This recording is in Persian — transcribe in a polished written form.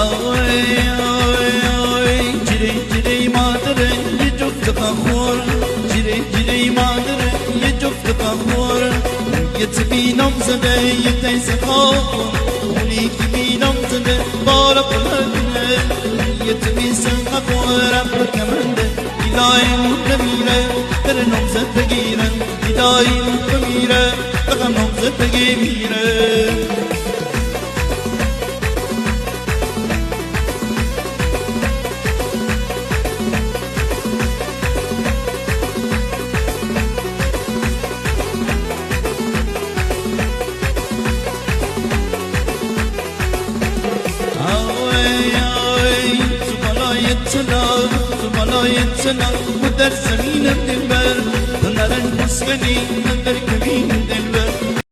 آوي آوي آوي جري جري مادر يجوف تقهور جري جري مادر يجوف تقهور يتبي نمزده يتيسخور وليك بي نمزده بارق الهدنه يتبي سنقور ربك منده إلهي مكميرة تر نمزة تقيرا إلهي مكميرة تغى نمزة تقيميرة زمالايتنا ودر زمين الدبر نرن مسكني ندر كبين